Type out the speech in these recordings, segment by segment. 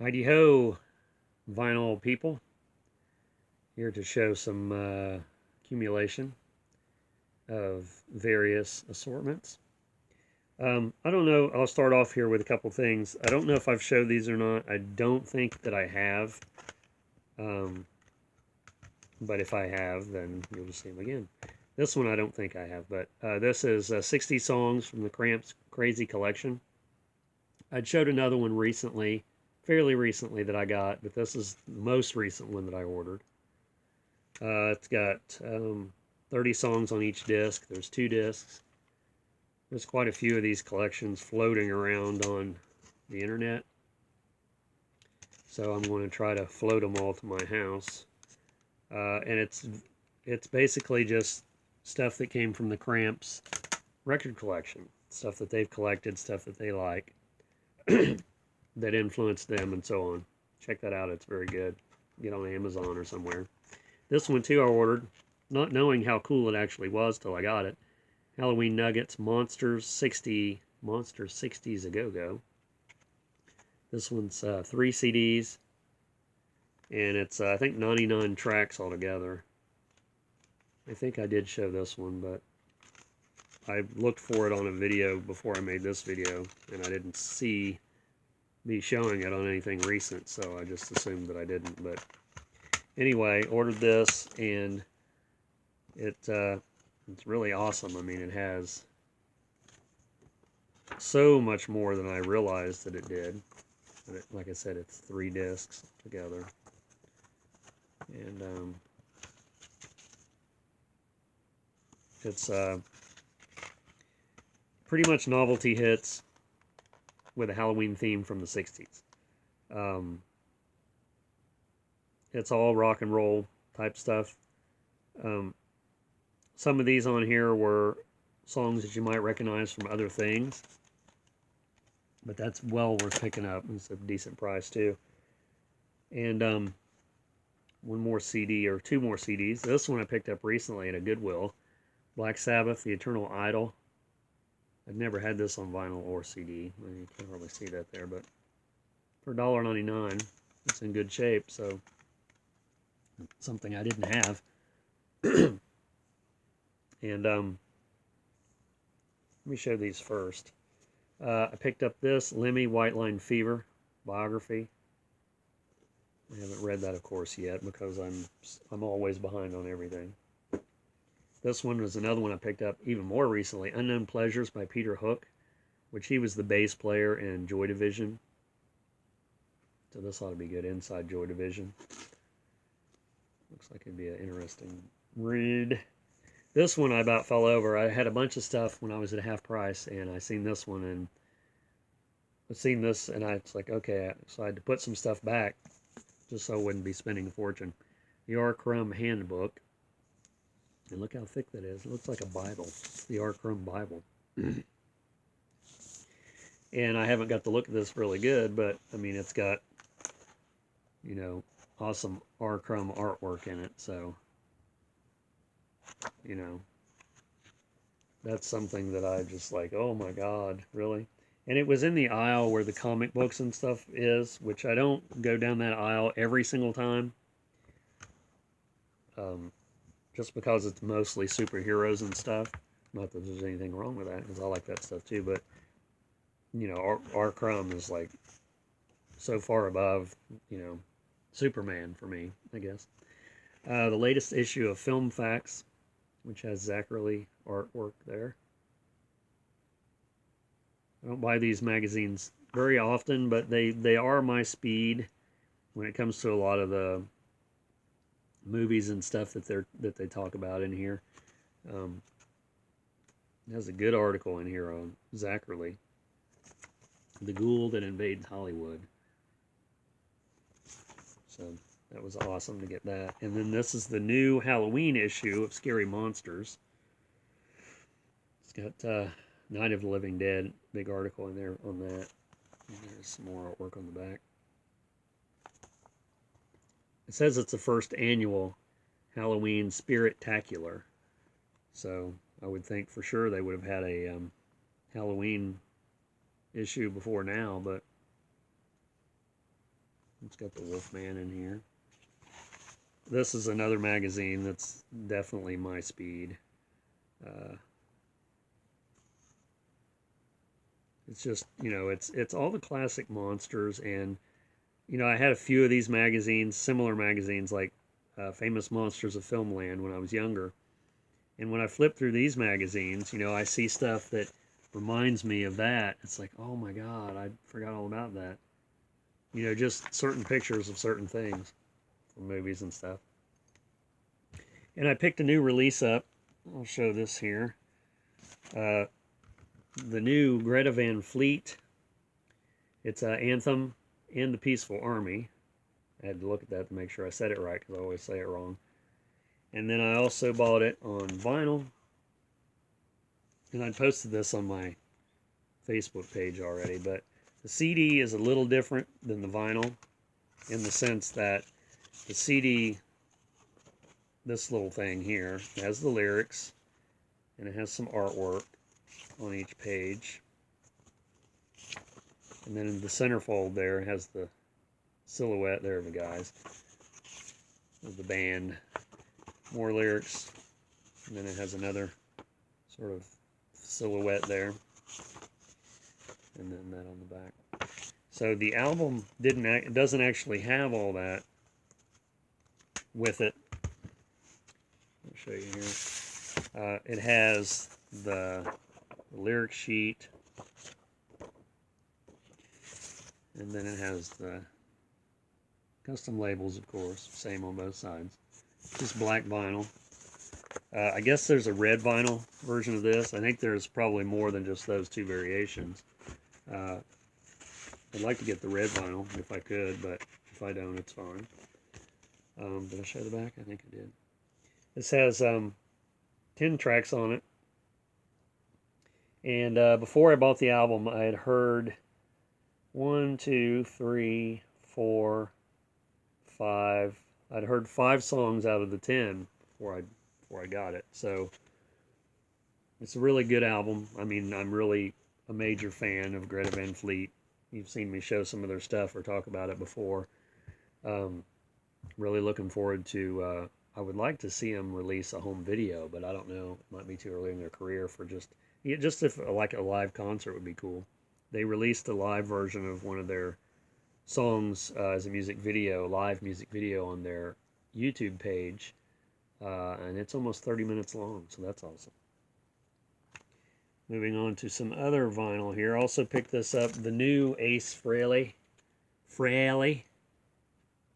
Heidi ho, vinyl people. Here to show some accumulation of various assortments. I don't know. I'll start off here with a couple things. I don't know if I've showed these or not. I don't think that I have. Um, but if I have, then you'll just see them again. This one I don't think I have, but this is 60 songs from the Cramps Crazy Collection. I'd showed another one recently, fairly recently, that I got, but this is the most recent one that I ordered. It's got 30 songs on each disc. There's 2 discs. There's quite a few of these collections floating around on the internet. So I'm going to try to float them all to my house. And it's basically just stuff that came from the Cramps record collection. Stuff that they've collected, stuff that they like, that influenced them, and so on. Check that out. It's very good. Get on Amazon or somewhere. This one, too, I ordered, not knowing how cool it actually was till I got it. Halloween Nuggets, Monsters 60s a Go-Go. This one's 3 CDs, and it's, I think, 99 tracks altogether. I think I did show this one, but I looked for it on a video before I made this video, and I didn't see me showing it on anything recent, so I just assumed that I didn't. But anyway, ordered this, and it's really awesome. I mean, it has so much more than I realized that it did. And like I said, it's 3 discs together. And it's pretty much novelty hits with a Halloween theme from the 60s. It's all rock and roll type stuff. Some of these on here were songs that you might recognize from other things, but that's well worth picking up. It's a decent price too. And one more CD, or 2 more CDs. This one I picked up recently at a Goodwill. Black Sabbath, The Eternal Idol. I've never had this on vinyl or CD. Well, you can't really see that there, but for $1.99, it's in good shape, so something I didn't have. And let me show these first. I picked up this Lemmy White Line Fever biography. I haven't read that, of course, yet, because I'm always behind on everything. This one was another one I picked up even more recently, Unknown Pleasures by Peter Hook, which he was the bass player in Joy Division. So this ought to be good, Inside Joy Division. Looks like it'd be an interesting read. This one I about fell over. I had a bunch of stuff when I was at half price, and I seen this one, and I seen this, and I was like, okay, so I had to put some stuff back, just so I wouldn't be spending a fortune. The R. Crumb Handbook. And look how thick that is. It looks like a Bible. The R. Crumb Bible. And I haven't got to look at this really good, but, I mean, it's got, you know, awesome R. Crumb artwork in it, so, you know, that's something that I just like, oh my God, really? And it was in the aisle where the comic books and stuff is, which I don't go down that aisle every single time. Just because it's mostly superheroes and stuff. Not that there's anything wrong with that, because I like that stuff too, but, you know, R. Crumb is like so far above, you know, Superman for me, I guess. The latest issue of Film Facts, which has Zachary artwork there. I don't buy these magazines very often, but they are my speed when it comes to a lot of the movies and stuff that they talk about in here. Has a good article in here on Zachary, the ghoul that invaded Hollywood. So that was awesome to get that. And then this is the new Halloween issue of Scary Monsters. It's got Night of the Living Dead, big article in there on that. And there's some more artwork on the back. It says it's the first annual Halloween Spirit-tacular. So I would think for sure they would have had a Halloween issue before now, but It's got the Wolfman in here. This is another magazine that's definitely my speed. It's just, it's all the classic monsters, and I had a few of these magazines, similar magazines like Famous Monsters of Filmland when I was younger. And when I flip through these magazines, I see stuff that reminds me of that. It's like, oh my God, I forgot all about that. Just certain pictures of certain things from movies and stuff. And I picked a new release up. I'll show this here. The new Greta Van Fleet. It's Anthem and the Peaceful Army. I had to look at that to make sure I said it right, because I always say it wrong. And then I also bought it on vinyl. And I posted this on my Facebook page already, but the CD is a little different than the vinyl in the sense that the CD, this little thing here, has the lyrics, and it has some artwork on each page. And then in the centerfold there, it has the silhouette there of the guys, of the band. More lyrics, and then it has another sort of silhouette there, and then that on the back. So the album doesn't actually have all that with it. I'll show you here. It has the lyric sheet, and then it has the custom labels, of course, same on both sides. Just black vinyl. I guess there's a red vinyl version of this. I think there's probably more than just those two variations. I'd like to get the red vinyl if I could, but if I don't, it's fine. Did I show the back? I think I did. This has 10 tracks on it. And before I bought the album, I had heard 1, 2, 3, 4, 5. I'd heard 5 songs out of the 10 before I got it. So it's a really good album. I mean, I'm really a major fan of Greta Van Fleet. You've seen me show some of their stuff or talk about it before. Really looking forward to, I would like to see them release a home video, but I don't know. It might be too early in their career for just if like a live concert would be cool. They released a live version of one of their songs as a music video, live music video on their YouTube page, and it's almost 30 minutes long, so that's awesome. Moving on to some other vinyl here. Also picked this up, the new Ace Frehley.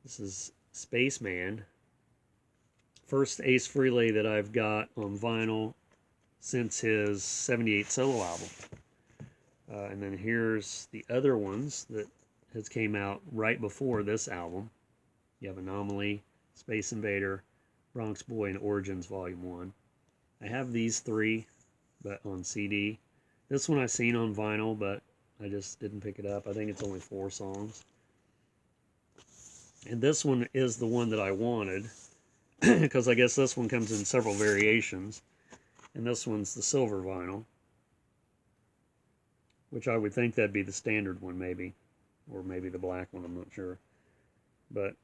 This is Spaceman. First Ace Frehley that I've got on vinyl since his 78 solo album. And then here's the other ones that has came out right before this album. You have Anomaly, Space Invader, Bronx Boy, and Origins Volume 1. I have these 3, but on CD. This one I've seen on vinyl, but I just didn't pick it up. I think it's only 4 songs. And this one is the one that I wanted, because I guess this one comes in several variations. And this one's the silver vinyl, which I would think that'd be the standard one, maybe. Or maybe the black one, I'm not sure. But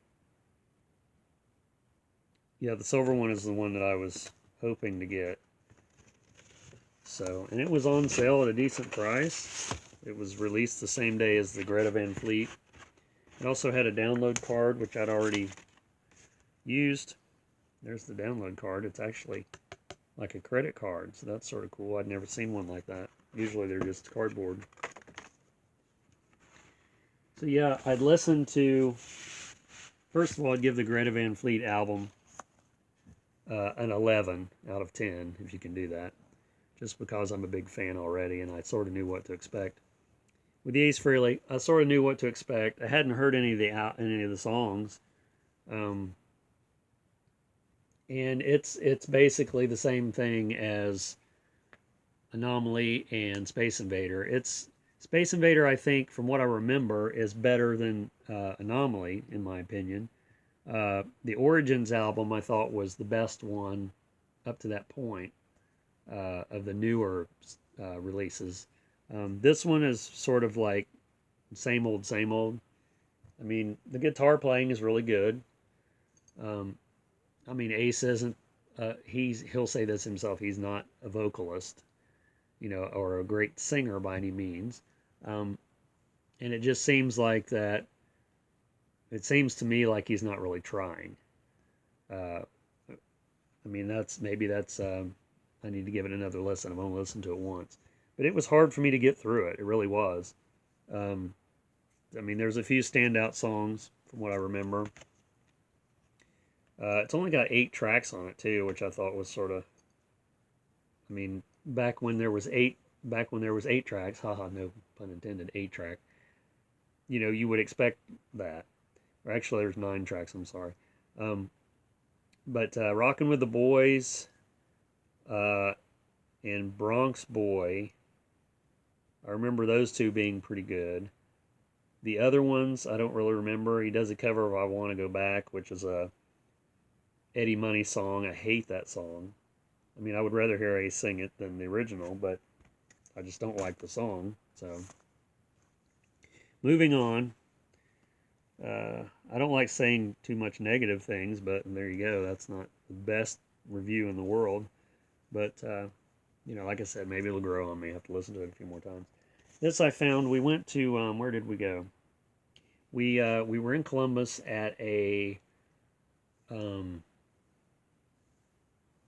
yeah, the silver one is the one that I was hoping to get. So, and it was on sale at a decent price. It was released the same day as the Greta Van Fleet. It also had a download card, which I'd already used. There's the download card. It's actually like a credit card, so that's sort of cool. I'd never seen one like that. Usually they're just cardboard. So yeah, I'd listen to, first of all, I'd give the Greta Van Fleet album an 11 out of 10, if you can do that, just because I'm a big fan already and I sort of knew what to expect. With the Ace Frehley, I sort of knew what to expect. I hadn't heard any of the songs, and it's basically the same thing as Anomaly and Space Invader. Space Invader, I think, from what I remember, is better than Anomaly, in my opinion. The Origins album, I thought, was the best one up to that point of the newer releases. This one is sort of like same old, same old. I mean, the guitar playing is really good. Um, I mean, Ace isn't. He'll say this himself. He's not a vocalist, or a great singer by any means. Um, and it just seems like that. It seems to me like he's not really trying. Uh, I mean, maybe that's. I need to give it another listen. I've only listened to it once, but it was hard for me to get through it. It really was. Um, I mean, there's a few standout songs from what I remember. It's only got 8 tracks on it too, which I thought was sort of. I mean, back when there was 8 tracks, haha, no pun intended, 8 track. You would expect that. Or actually, there's 9 tracks. I'm sorry. Um, but "Rockin' with the Boys" uh, and "Bronx Boy," I remember those two being pretty good. The other ones, I don't really remember. He does a cover of "I Want to Go Back," which is a Eddie Money song. I hate that song. I mean, I would rather hear Ace sing it than the original, but I just don't like the song. So, moving on. I don't like saying too much negative things, but there you go. That's not the best review in the world. But, like I said, maybe it'll grow on me. I have to listen to it a few more times. This I found. We went to, where did we go? We were in Columbus at um,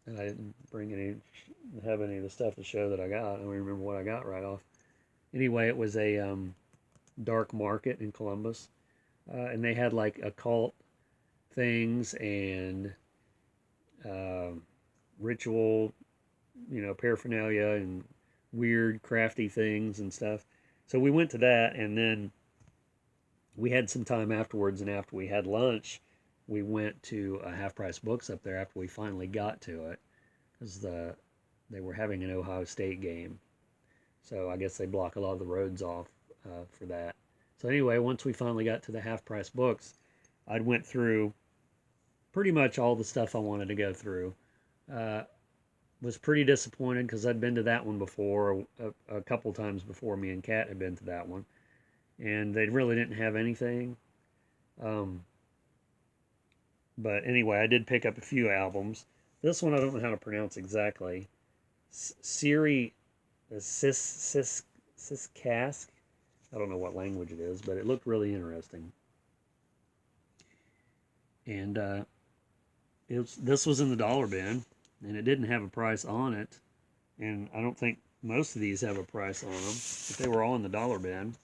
and I didn't have any of the stuff to show that I got. I don't remember what I got right off. Anyway, it was a dark market in Columbus, and they had like occult things and uh, ritual, paraphernalia and weird, crafty things and stuff. So we went to that, and then we had some time afterwards. And after we had lunch, we went to Half Price Books up there after we finally got to it, because they were having an Ohio State game. So I guess they block a lot of the roads off for that. So anyway, once we finally got to the Half Price Books, I went through pretty much all the stuff I wanted to go through. Uh, was pretty disappointed because I'd been to that one before, a couple times before. Me and Kat had been to that one, and they really didn't have anything. Um, but anyway, I did pick up a few albums. This one I don't know how to pronounce exactly. Siri, Siskask. I don't know what language it is, but it looked really interesting. And this was in the dollar bin, and it didn't have a price on it. And I don't think most of these have a price on them, but they were all in the dollar bin.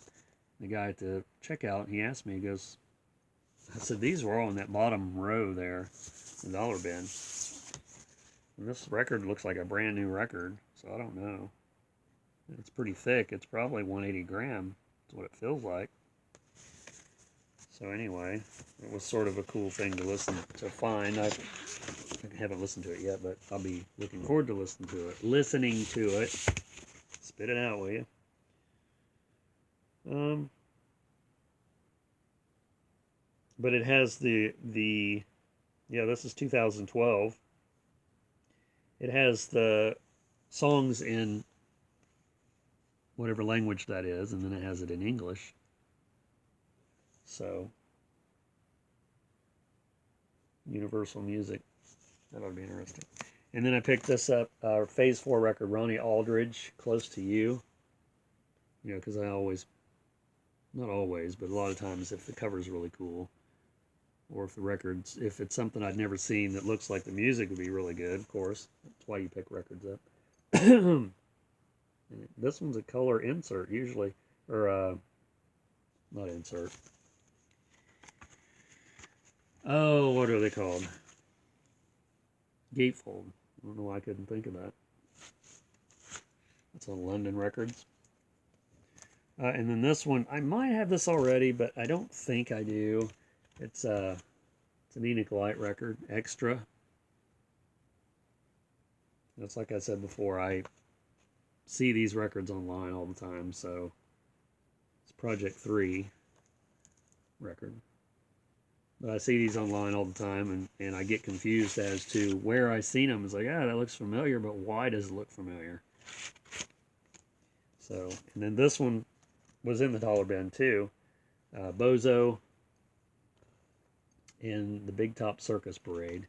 The guy at the checkout, he asked me, he goes, I said, these were all in that bottom row there, the dollar bin. And this record looks like a brand new record, so I don't know. It's pretty thick. It's probably 180 gram. That's what it feels like. So anyway, it was sort of a cool thing to find. I haven't listened to it yet, but I'll be looking forward to listening to it. Spit it out, will you? But it has this is 2012. It has the songs in whatever language that is, and then it has it in English. So, Universal Music. That ought to be interesting. And then I picked this up, Phase 4 record, Ronnie Aldridge, Close to You. Because I always, not always, but a lot of times if the cover's really cool, or if it's something I'd never seen that looks like the music would be really good, of course. That's why you pick records up. This one's a color insert, usually. Or, not insert. Oh, what are they called? Gatefold. I don't know why I couldn't think of that. That's on London Records. And then this one, I might have this already, but I don't think I do. It's an Enoch Light record, Extra. That's like I said before, I see these records online all the time, so it's Project 3 record. But I see these online all the time, and I get confused as to where I seen them. It's like, that looks familiar, but why does it look familiar? So, and then this one was in the dollar bin too. Bozo, in the Big Top Circus Parade.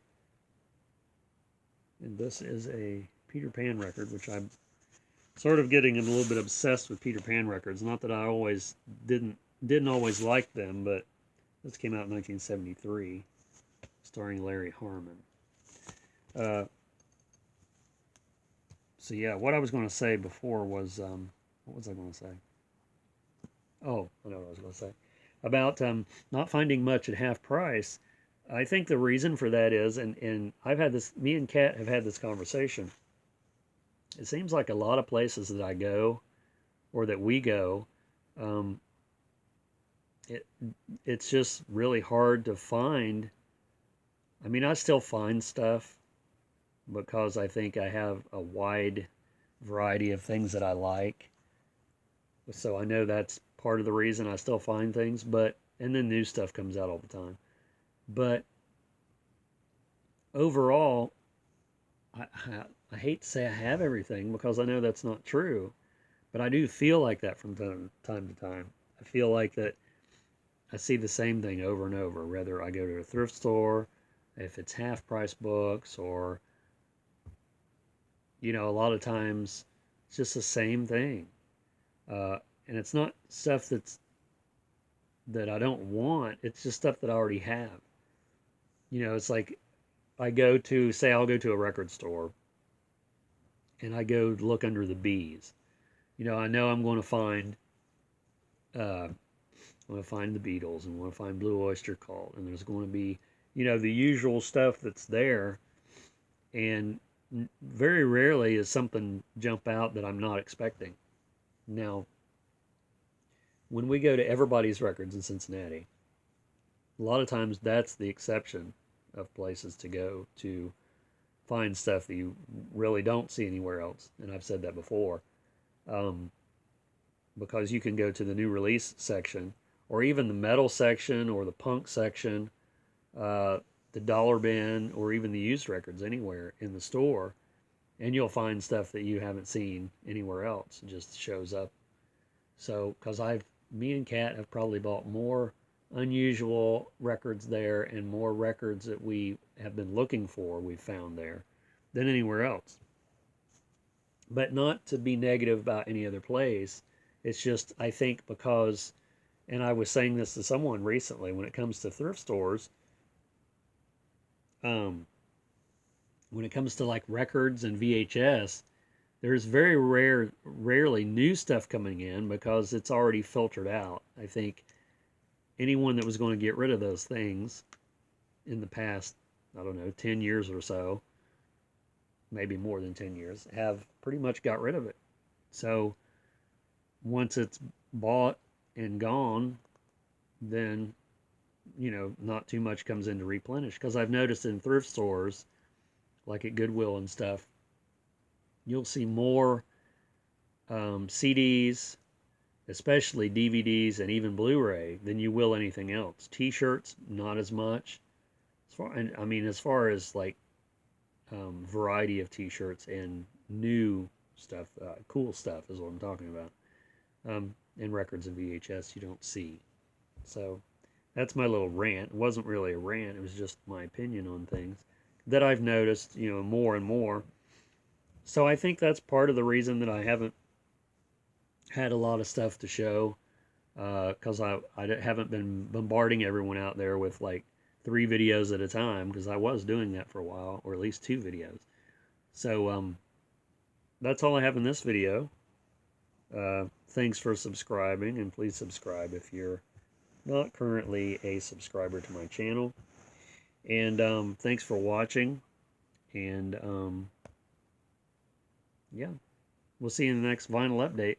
And this is a Peter Pan record, which I'm sort of getting a little bit obsessed with Peter Pan records. Not that I always didn't always like them, but this came out in 1973, starring Larry Harmon. So yeah, what I was going to say before was, what was I going to say? Oh, I know what I was going to say. About not finding much at half price. I think the reason for that is, and I've had this, me and Kat have had this conversation. It seems like a lot of places that I go, or that we go, um, it it's just really hard to find. I mean, I still find stuff because I think I have a wide variety of things that I like. So I know that's part of the reason I still find things, but and then new stuff comes out all the time. But overall, I hate to say I have everything because I know that's not true, but I do feel like that from time to time. I feel like that I see the same thing over and over, whether I go to a thrift store, if it's half price books, or, a lot of times it's just the same thing. And it's not stuff that I don't want, it's just stuff that I already have. It's like I'll go to a record store and I go look under the B's. I know uh, I'm going to find the Beatles, and I'm going to find Blue Oyster Cult, and there's going to be, the usual stuff that's there, and very rarely is something jump out that I'm not expecting. Now, when we go to Everybody's Records in Cincinnati, a lot of times that's the exception of places to go to find stuff that you really don't see anywhere else. And I've said that before. Um, because you can go to the new release section, or even the metal section, or the punk section, uh, the dollar bin, or even the used records anywhere in the store, and you'll find stuff that you haven't seen anywhere else. It just shows up. So, because me and Kat have probably bought more unusual records there, and more records that we have been looking for, we've found there, than anywhere else. But not to be negative about any other place. It's just, I think, because, and I was saying this to someone recently, when it comes to thrift stores, um, when it comes to like records and VHS, there's very rarely new stuff coming in because it's already filtered out. I think anyone that was going to get rid of those things in the past, I don't know, 10 years or so, maybe more than 10 years, have pretty much got rid of it. So once it's bought and gone, then, not too much comes in to replenish. Because I've noticed in thrift stores, like at Goodwill and stuff, you'll see more CDs, especially DVDs and even Blu-ray, than you will anything else. T-shirts, not as much. As far as like variety of T-shirts and new stuff, cool stuff is what I'm talking about. And records and VHS you don't see. So that's my little rant. It wasn't really a rant. It was just my opinion on things that I've noticed, more and more. So I think that's part of the reason that I haven't had a lot of stuff to show, because I haven't been bombarding everyone out there with like 3 videos at a time, because I was doing that for a while, or at least 2 videos. So that's all I have in this video. Thanks for subscribing, and please subscribe if you're not currently a subscriber to my channel. And thanks for watching, and yeah, we'll see you in the next vinyl update.